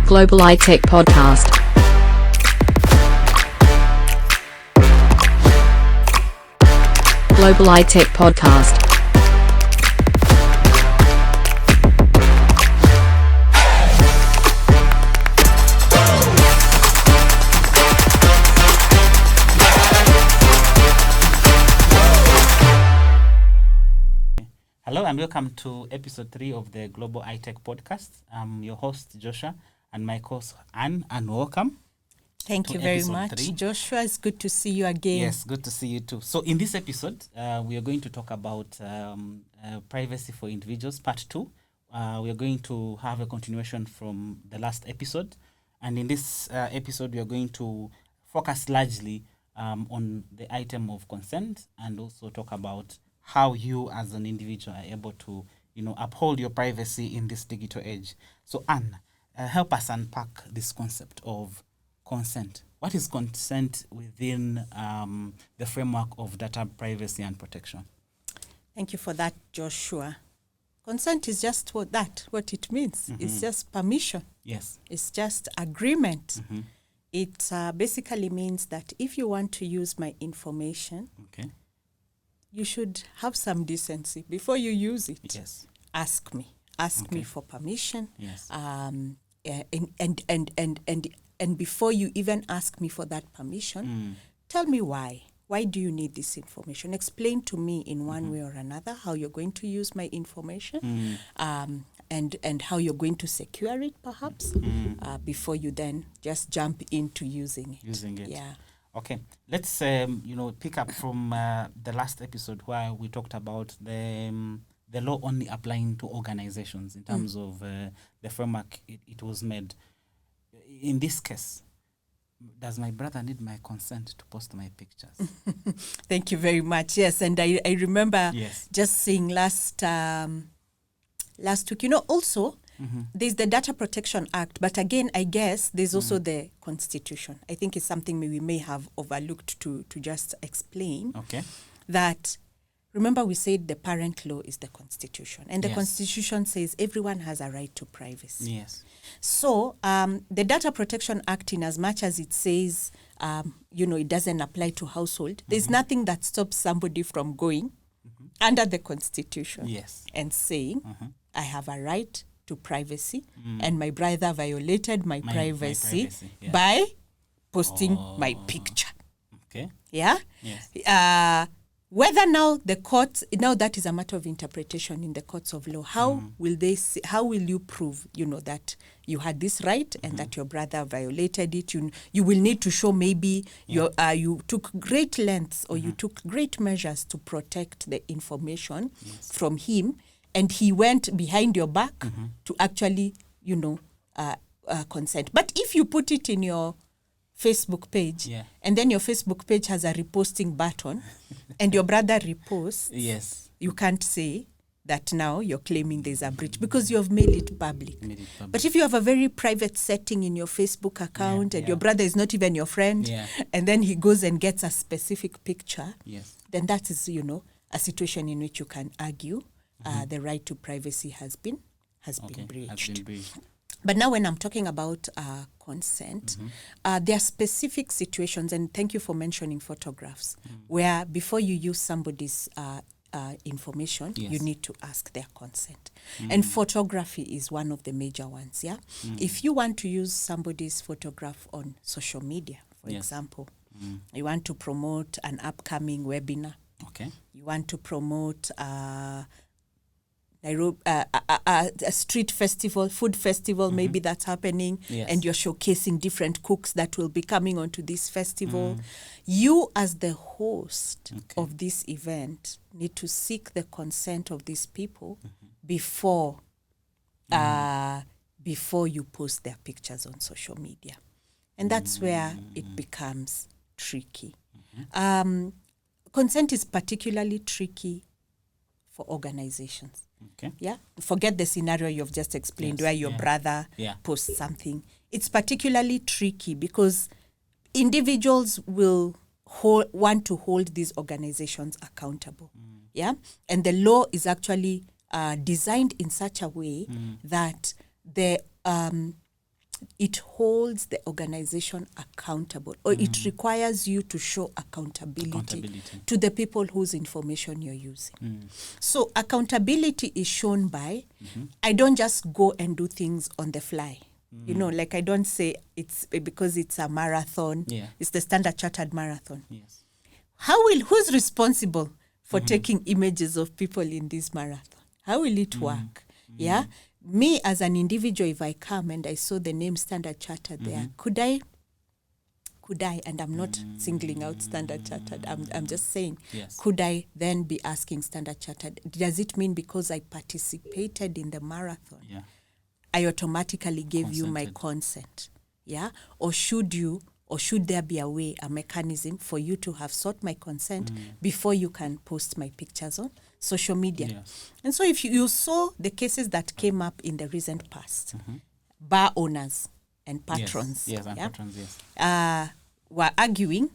Global iTech Podcast. Global iTech Podcast. Hello and welcome to episode 3 of the Global iTech Podcast. I'm your host, Joshua, and my co-host, Anne, and welcome. Thank you very much, 3. Joshua. It's good to see you again. Yes, good to see you too. So in this episode, we are going to talk about privacy for individuals, part 2. We are going to have a continuation from the last episode. And in this episode, we are going to focus largely on the item of consent and also talk about how you as an individual are able to, uphold your privacy in this digital age. So Anne, help us unpack this concept of consent. What is consent within the framework of data privacy and protection? Thank you for that, Joshua. Consent is just what it means. Mm-hmm. It's just permission. Yes. It's just agreement. Mm-hmm. It basically means that if you want to use my information, okay, you should have some decency before you use it. Yes. Ask me. Ask me for permission. Yes. And before you even ask me for that permission, tell me why. Why do you need this information? Explain to me in one way or another how you're going to use my information, and how you're going to secure it, perhaps, before you then just jump into using it. Yeah. Okay, let's pick up from the last episode where we talked about the law only applying to organizations in terms of the framework it was made. In this case, does my brother need my consent to post my pictures? Thank you very much. Yes, and I remember just saying last week, also, there's the Data Protection Act, but again, I guess there's also the Constitution. I think it's something we may have overlooked to just explain. Okay. That, remember we said the parent law is the Constitution, and the Constitution says everyone has a right to privacy. Yes. So the Data Protection Act, in as much as it says, it doesn't apply to household, there's nothing that stops somebody from going under the Constitution and saying, I have a right to privacy, and my brother violated my privacy by posting my picture. Okay. Yeah? Yes. Whether now the courts, now that is a matter of interpretation in the courts of law, how will you prove, that you had this right and that your brother violated it? You will need to show maybe you took great lengths or you took great measures to protect the information from him, and he went behind your back to actually, consent. But if you put it in your Facebook page, and then your Facebook page has a reposting button, and your brother reposts, you can't say that now you're claiming there's a breach because you have made it public. But if you have a very private setting in your Facebook account and your brother is not even your friend, and then he goes and gets a specific picture, then that is, a situation in which you can argue the right to privacy has been breached. But now when I'm talking about consent, there are specific situations, and thank you for mentioning photographs, where before you use somebody's information, you need to ask their consent. And photography is one of the major ones, If you want to use somebody's photograph on social media, for example, you want to promote an upcoming webinar, you want to promote a street festival, food festival, maybe that's happening, and you're showcasing different cooks that will be coming onto this festival. You, as the host of this event, need to seek the consent of these people before you post their pictures on social media. And that's where it becomes tricky. Consent is particularly tricky for organizations. Okay. Yeah. Forget the scenario you've just explained where your brother posts something. It's particularly tricky because individuals will want to hold these organizations accountable. Yeah. And the law is actually designed in such a way that the it holds the organization accountable, or it requires you to show accountability to the people whose information you're using. So accountability is shown by, I don't just go and do things on the fly. You know, like I don't say it's because it's a marathon. It's the Standard Chartered marathon. Yes. Who's responsible for taking images of people in this marathon? How will it work? Yeah. Me as an individual, if I come and I saw the name Standard Chartered there, could I, and I'm not singling out Standard Chartered, I'm just saying, could I then be asking Standard Chartered, does it mean because I participated in the marathon, I automatically gave you my consent? Yeah? Or should there be a mechanism for you to have sought my consent before you can post my pictures on social media? Yes. And so if you saw the cases that came up in the recent past, bar owners and patrons, were arguing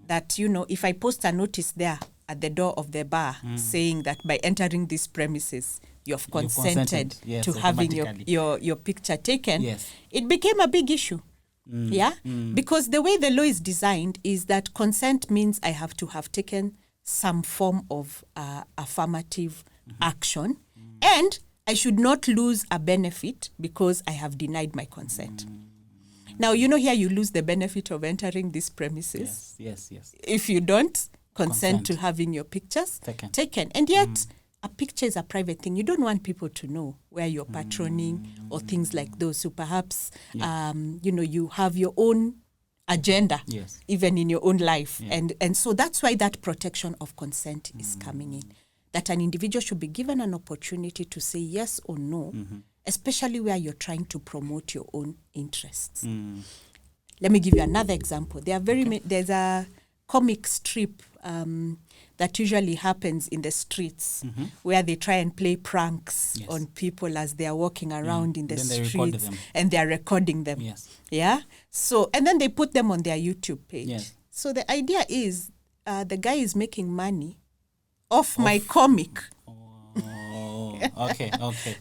that, you know, if I post a notice there at the door of the bar saying that by entering these premises, you've consented to having your picture taken, it became a big issue. Because the way the law is designed is that consent means I have to have taken some form of affirmative action, and I should not lose a benefit because I have denied my consent. Now, you know, here you lose the benefit of entering these premises. Yes. If you don't consent to having your pictures taken. And yet, a picture is a private thing. You don't want people to know where you're patroning or things like those. So perhaps, you know, you have your own agenda, even in your own life. And so that's why that protection of consent is coming in. That an individual should be given an opportunity to say yes or no, especially where you're trying to promote your own interests. Let me give you another example. There's a comic strip that usually happens in the streets where they try and play pranks on people as they are walking around in the streets, and they are recording them. So, and then they put them on their YouTube page. So the idea is the guy is making money off my comic. Okay.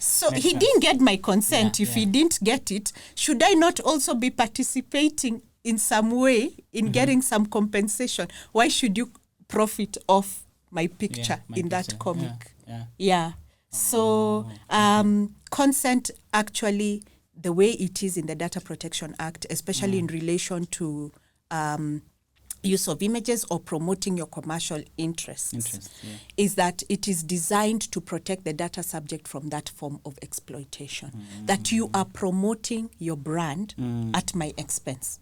So he didn't get my consent. If he didn't get it, should I not also be participating in some way in getting some compensation? Why should you profit off my picture in that comic? So consent, actually, the way it is in the Data Protection Act, especially in relation to use of images or promoting your commercial interests, is that it is designed to protect the data subject from that form of exploitation, that you are promoting your brand at my expense.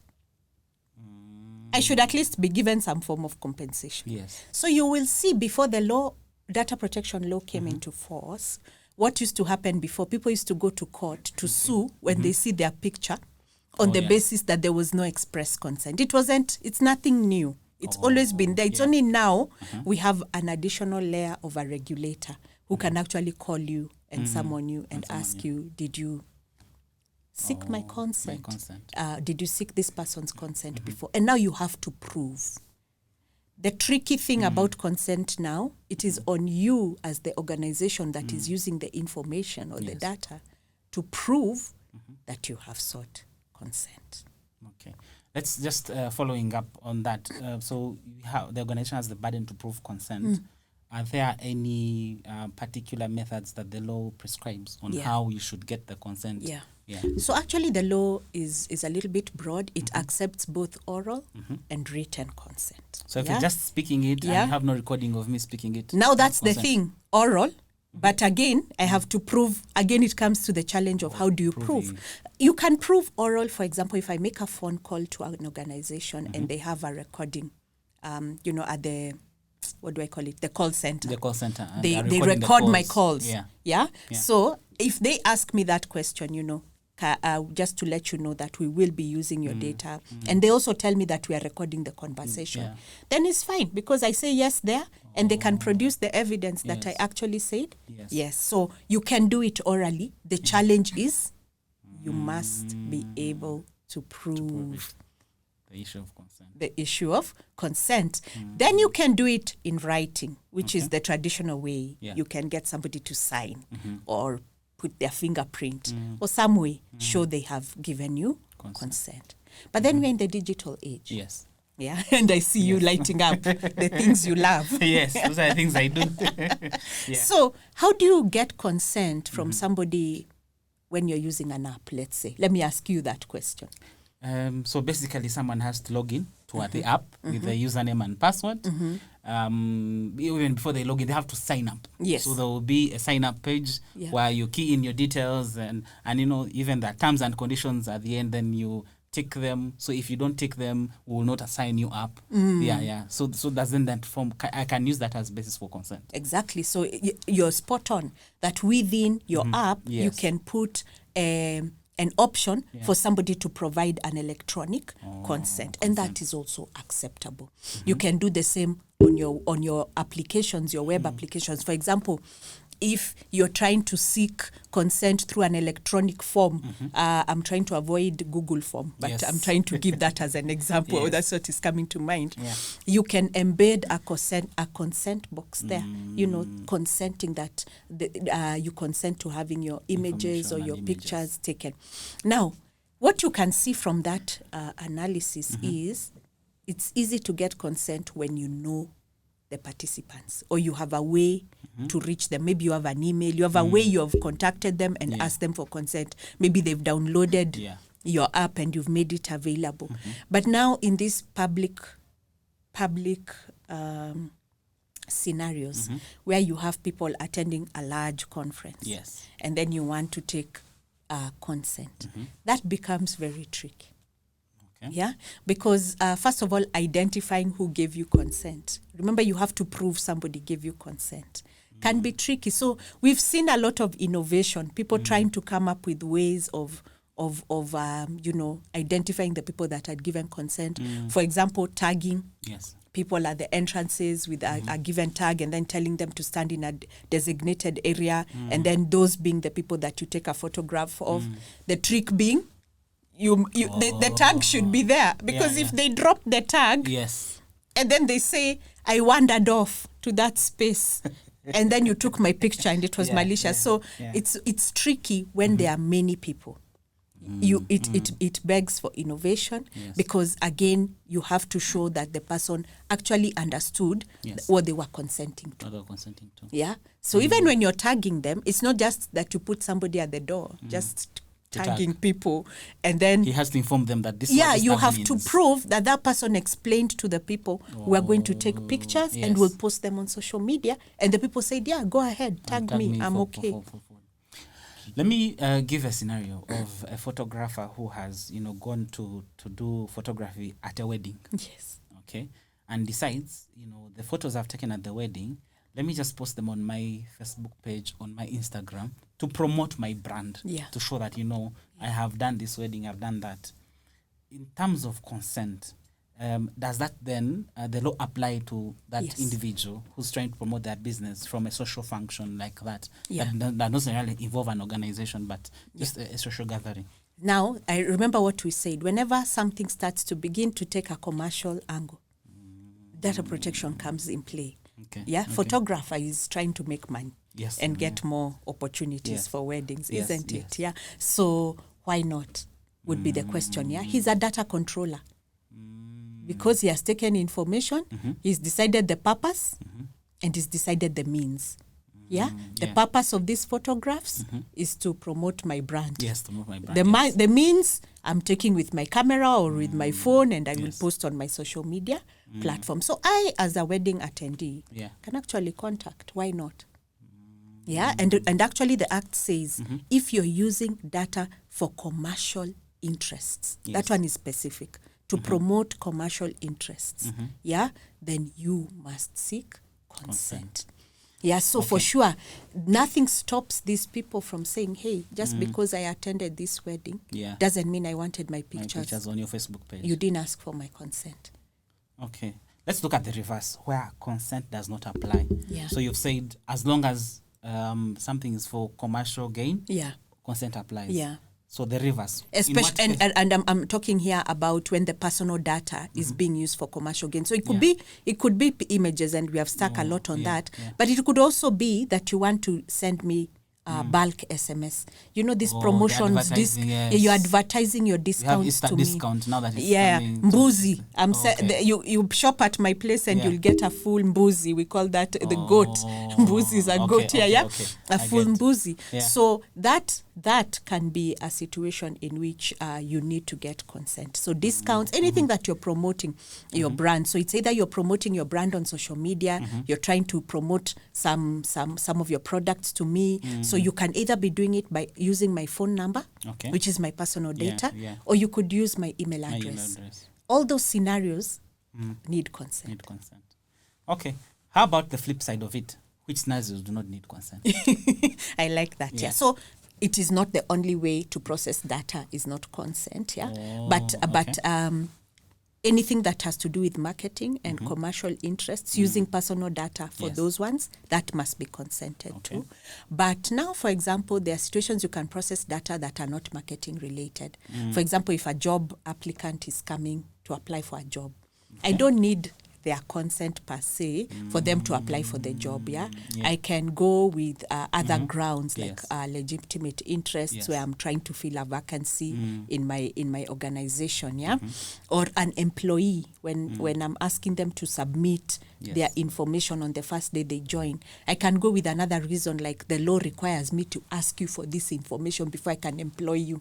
I should at least be given some form of compensation. So you will see, before the data protection law came into force, what used to happen before, people used to go to court to sue when they see their picture on the basis that there was no express consent. It's nothing new. It's always been there. It's only now we have an additional layer of a regulator who can actually call you and summon you and ask you, did you seek my consent? Did you seek this person's consent before? And now you have to prove. The tricky thing about consent now, it is on you as the organization that is using the information or the data to prove that you have sought consent. Okay. Let's just following up on that. So the organization has the burden to prove consent. Are there any particular methods that the law prescribes on how you should get the consent? So actually the law is a little bit broad. It accepts both oral and written consent. So if you're just speaking it and you have no recording of me speaking it. Now that's the thing, oral. But again, I have to prove, again, it comes to the challenge of how do you prove? You can prove oral, for example, if I make a phone call to an organization and they have a recording, you know, at the, what do I call it? The call center. The call center. They record my calls. So if they ask me that question, you know, just to let you know that we will be using your data, and they also tell me that we are recording the conversation, then it's fine, because I say yes there, and they can produce the evidence that I actually said yes. So you can do it orally. The challenge is you must be able to prove the issue of consent. The issue of consent. Then you can do it in writing, which is the traditional way. You can get somebody to sign or put their fingerprint or some way show they have given you consent. But then we're in the digital age. Yes. Yeah, and I see you lighting up the things you love. Yes, those are the things I do. Yeah. So how do you get consent from somebody when you're using an app, let's say? Let me ask you that question. So basically, someone has to log in to the app with the username and password. Even before they log in, they have to sign up. Yes. So there will be a sign-up page where you key in your details and even the terms and conditions at the end, then you tick them. So if you don't tick them, we will not assign you up. Yeah. So doesn't that form? I can use that as basis for consent. Exactly. So you're spot on that within your app, you can put an option for somebody to provide an electronic consent, and that is also acceptable. You can do the same on your applications, your web applications. For example, if you're trying to seek consent through an electronic form, I'm trying to avoid Google form, but I'm trying to give that as an example. That's what is coming to mind. You can embed a consent box there, consenting that you consent to having your images or your pictures taken. Now, what you can see from that analysis is it's easy to get consent when you know the participants, or you have a way to reach them. Maybe you have an email, you have a way you have contacted them and asked them for consent. Maybe they've downloaded your app and you've made it available. But now in these public scenarios where you have people attending a large conference, and then you want to take consent, that becomes very tricky. Yeah, because first of all, identifying who gave you consent. Remember, you have to prove somebody gave you consent. Can be tricky. So we've seen a lot of innovation. People trying to come up with ways of identifying the people that had given consent. For example, tagging. People at the entrances with a given tag, and then telling them to stand in a designated area, and then those being the people that you take a photograph of. The trick being, the tag should be there, because if they drop the tag and then they say, I wandered off to that space and then you took my picture and it was malicious. So it's tricky when there are many people. It begs for innovation, because again you have to show that the person actually understood what they were consenting to. Yeah. So even when you're tagging them, it's not just that you put somebody at the door, just tagging people, and then he has to inform them that this you have to prove that person explained to the people who are going to take pictures and will post them on social media, and the people said, go ahead, tag me, I'm okay. Let me give a scenario of a photographer who has gone to do photography at a wedding. Okay, and decides the photos I've taken at the wedding, let me just post them on my Facebook page, on my Instagram, to promote my brand, to show that, I have done this wedding, I've done that. In terms of consent, does that then, the law apply to that individual who's trying to promote their business from a social function like that? That doesn't necessarily involve an organization, but just a social gathering. Now, I remember what we said. Whenever something starts to begin to take a commercial angle, data protection comes in play. Photographer is trying to make money and get more opportunities for weddings, isn't it? Yeah. So why not would be the question. He's a data controller. Because he has taken information, he's decided the purpose, and he's decided the means. The purpose of these photographs is to promote my brand. To promote my brand. The means I'm taking with my camera or with my phone, and I will post on my social media platform. So I, as a wedding attendee, can actually contact. Why not? And actually the Act says if you're using data for commercial interests, that one is specific, to promote commercial interests, then you must seek consent. So for sure, nothing stops these people from saying, hey, just because I attended this wedding doesn't mean I wanted my pictures on your Facebook page. You didn't ask for my consent. Okay. Let's look at the reverse, where consent does not apply. So you've said as long as something is for commercial gain, consent applies. So the reverse. Especially, and I'm talking here about when the personal data is being used for commercial gain. So it could be images, and we have stuck a lot on that. But it could also be that you want to send me bulk SMS. You know, these Oh, promotions, you're advertising your discounts to discount me. now that it's coming. Mbuzi. Okay. You shop at my place and you'll get a full mbuzi. We call that the goat. Mbuzi is a goat here, a full mbuzi. Yeah. So that can be a situation in which you need to get consent. So discounts, anything that you're promoting your brand. So it's either you're promoting your brand on social media, you're trying to promote some of your products to me. So you can either be doing it by using my phone number, which is my personal data, or you could use my email address. All those scenarios need consent. Okay. How about the flip side of it? Which scenarios do not need consent? I like that. Yeah. So it is not the only way to process data is not consent. Yeah. But anything that has to do with marketing and commercial interests, using personal data for those ones, that must be consented to. But now, for example, there are situations you can process data that are not marketing related. For example, if a job applicant is coming to apply for a job, I don't need their consent per se for them to apply for the job. I can go with other grounds like legitimate interests where I'm trying to fill a vacancy in my organization, or an employee when I'm asking them to submit their information on the first day they join. I can go with another reason, like the law requires me to ask you for this information before I can employ you.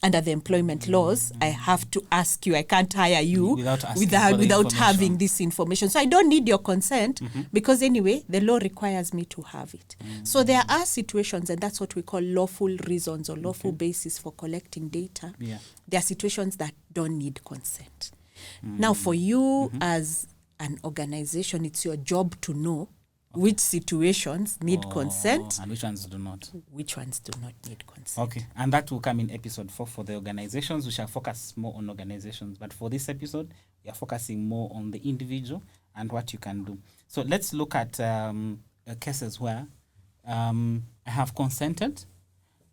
Under the employment laws, I have to ask you. I can't hire you without having this information. So I don't need your consent because anyway, the law requires me to have it. So there are situations, and that's what we call lawful reasons or lawful basis for collecting data. There are situations that don't need consent. Now, for you as an organization, it's your job to know which situations need consent and which ones do not. Which ones do not need consent. Okay, and that will come in episode 4 for the organizations. We shall focus more on organizations, but for this episode, we are focusing more on the individual and what you can do. So let's look at cases where I have consented,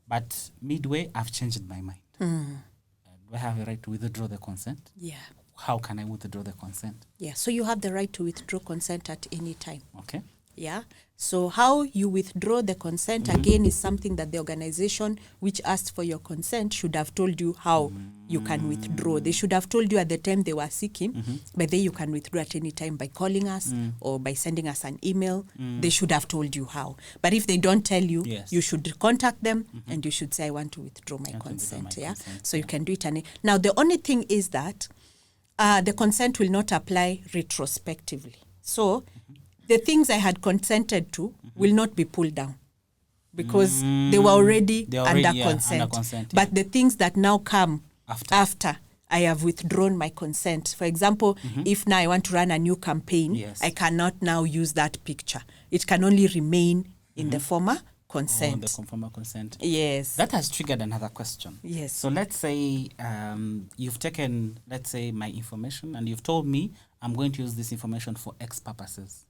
but midway I've changed my mind. Do I have a right to withdraw the consent? Yeah. How can I withdraw the consent? Yeah, so you have the right to withdraw consent at any time. Okay. Yeah. So how you withdraw the consent again is something that the organization which asked for your consent should have told you how you can withdraw. They should have told you at the time they were seeking, but then you can withdraw at any time by calling us or by sending us an email. They should have told you how. But if they don't tell you, you should contact them and you should say, I want to withdraw my consent. So you can do it. Now, the only thing is that the consent will not apply retrospectively. So the things I had consented to will not be pulled down because they were already under consent. But the things that now come after I have withdrawn my consent. For example, if now I want to run a new campaign, I cannot now use that picture. It can only remain in the former consent. The former consent. Yes. That has triggered another question. Yes. So let's say you've taken, let's say, my information and you've told me I'm going to use this information for X purposes.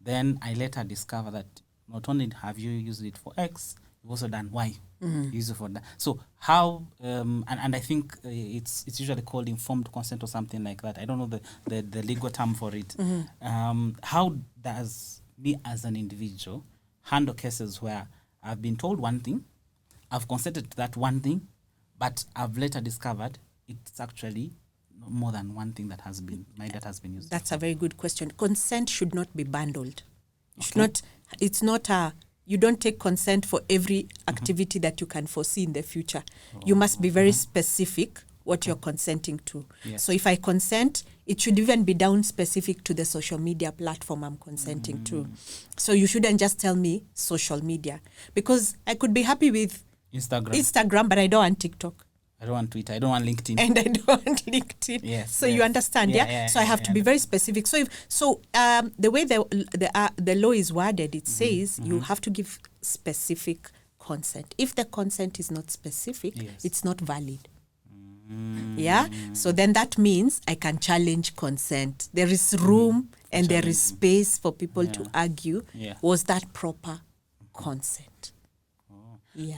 Then I later discover that not only have you used it for X, you've also done Y. Use it for that. So how, and I think it's usually called informed consent or something like that. I don't know the legal term for it. How does me as an individual handle cases where I've been told one thing, I've consented to that one thing, but I've later discovered it's actually more than one thing that has been used. That's a very good question. Consent should not be bundled. You don't take consent for every activity that you can foresee in the future. You must be very specific what you're consenting to. So if I consent, it should even be down specific to the social media platform I'm consenting to. So you shouldn't just tell me social media, because I could be happy with Instagram, but I don't want TikTok. I don't want Twitter. I don't want LinkedIn. And I don't want LinkedIn. So you understand, So I have to be very specific. So the way the law is worded, it says you have to give specific consent. If the consent is not specific, it's not valid. So then that means I can challenge consent. There is room and there is space for people to argue, was that proper consent?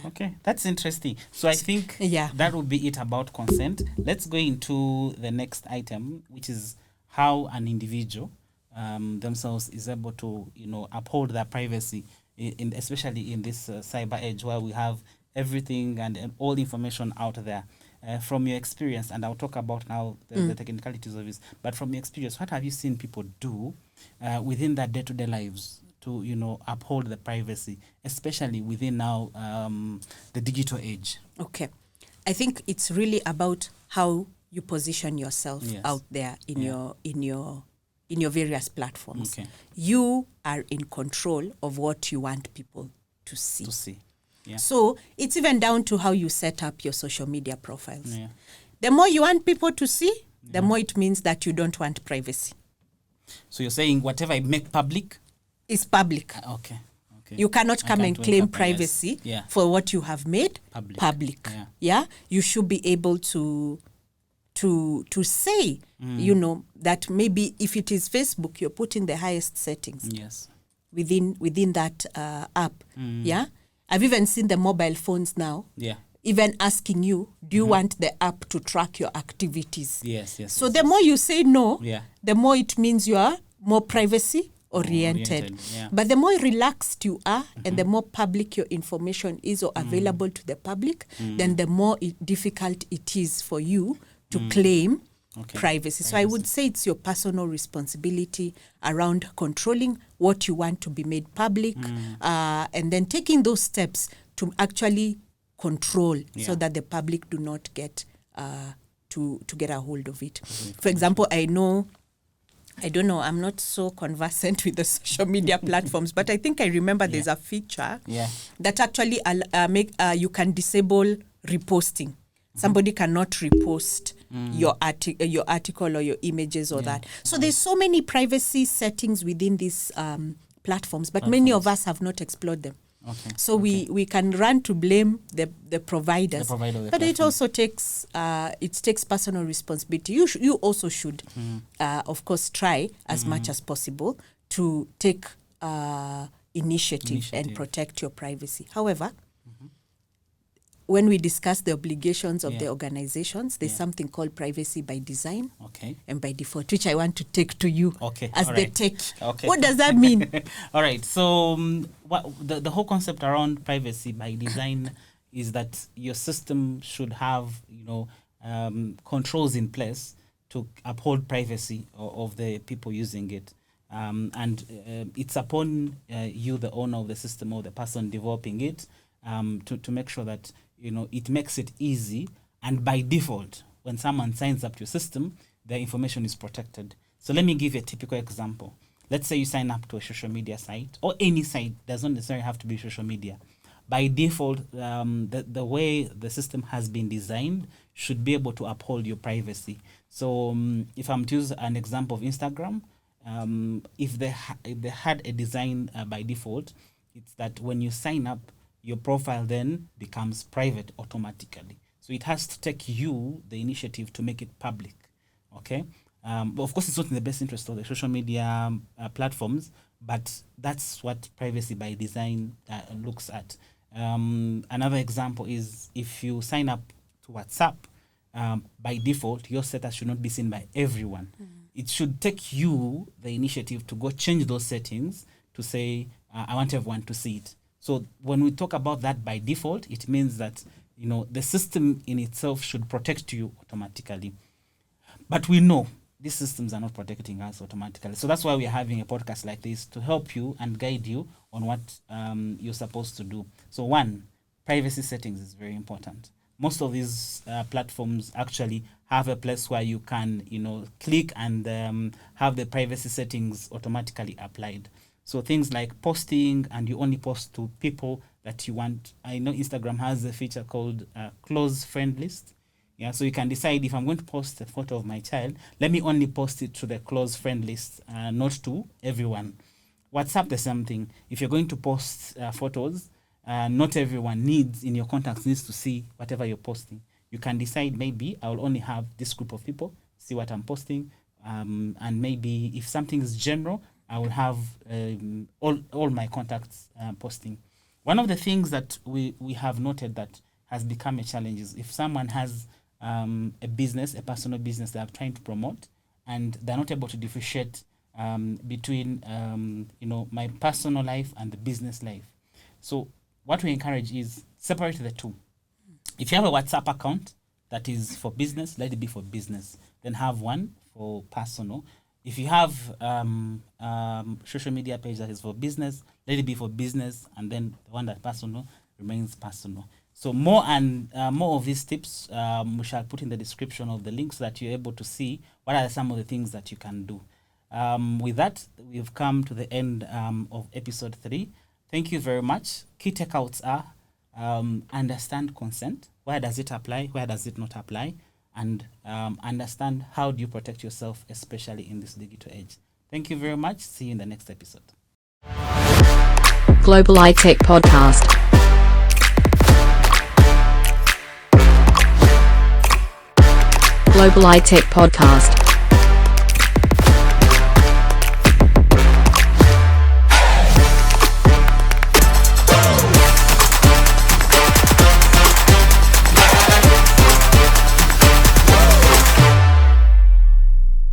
Okay, that's interesting. So I think that would be it about consent. Let's go into the next item, which is how an individual themselves is able to, uphold their privacy especially in this cyber age where we have everything and all information out there. From your experience, and I'll talk about now the technicalities of this, but from your experience, what have you seen people do within their day-to-day lives to, uphold the privacy, especially within now the digital age? Okay. I think it's really about how you position yourself out there in your various platforms. Okay. You are in control of what you want people to see. Yeah. So it's even down to how you set up your social media profiles. Yeah. The more you want people to see, the more it means that you don't want privacy. So you're saying whatever I make public is public. Okay. You cannot come and claim privacy for what you have made public. Yeah. You should be able to say, that maybe if it is Facebook, you're putting the highest settings. Yes. Within that app. Yeah. I've even seen the mobile phones now. Yeah. Even asking you, do you want the app to track your activities? Yes. So the more you say no, the more it means you are more privacy oriented. Yeah. But the more relaxed you are and the more public your information is or available to the public, then the more difficult it is for you to claim privacy. So I would say it's your personal responsibility around controlling what you want to be made public and then taking those steps to actually control so that the public do not get to get a hold of it. For example, I don't know, I'm not so conversant with the social media platforms, but I think I remember there's a feature that actually you can disable reposting. Somebody cannot repost your article or your images or that. So there's so many privacy settings within these platforms, but many of us have not explored them. Okay. So we can run to blame the providers, but it also takes personal responsibility. You also should, of course, try as much as possible to take initiative and protect your privacy. However, when we discuss the obligations of the organizations, there's something called privacy by design and by default, which I want to take to you as the tech. Okay. What does that mean? All right. So the whole concept around privacy by design is that your system should have, controls in place to uphold privacy of the people using it. And it's upon you, the owner of the system or the person developing it, to make sure that it makes it easy, and by default, when someone signs up to your system, their information is protected. So let me give you a typical example. Let's say you sign up to a social media site, or any site, doesn't necessarily have to be social media. By default, the way the system has been designed should be able to uphold your privacy. So if I'm to use an example of Instagram, if they had a design by default, it's that when you sign up, your profile then becomes private automatically. So it has to take you the initiative to make it public. Okay. But of course, it's not in the best interest of the social media platforms, but that's what privacy by design looks at. Another example is if you sign up to WhatsApp, by default, your status should not be seen by everyone. It should take you the initiative to go change those settings to say, I want everyone to see it. So when we talk about that by default, it means that the system in itself should protect you automatically. But we know these systems are not protecting us automatically. So that's why we're having a podcast like this to help you and guide you on what you're supposed to do. So one, privacy settings is very important. Most of these platforms actually have a place where you can, click and have the privacy settings automatically applied. So things like posting, and you only post to people that you want. I know Instagram has a feature called close friend list. Yeah, so you can decide, if I'm going to post a photo of my child, let me only post it to the close friend list, not to everyone. WhatsApp, the same thing. If you're going to post photos, not everyone in your contacts needs to see whatever you're posting. You can decide, maybe I will only have this group of people see what I'm posting, and maybe if something is general, I will have all my contacts posting. One of the things that we have noted that has become a challenge is if someone has a personal business they are trying to promote, and they're not able to differentiate between my personal life and the business life. So what we encourage is separate the two. If you have a WhatsApp account that is for business, let it be for business. Then have one for personal. If you have social media page that is for business, let it be for business, and then the one that personal remains personal. So more of these tips we shall put in the description of the link so that you're able to see what are some of the things that you can do. With that, we've come to the end of episode 3. Thank you very much. Key takeouts are understand consent. Where does it apply? Where does it not apply? And understand how do you protect yourself, especially in this digital age. Thank you very much. See you in the next episode. Global iTech Podcast. Global iTech Podcast.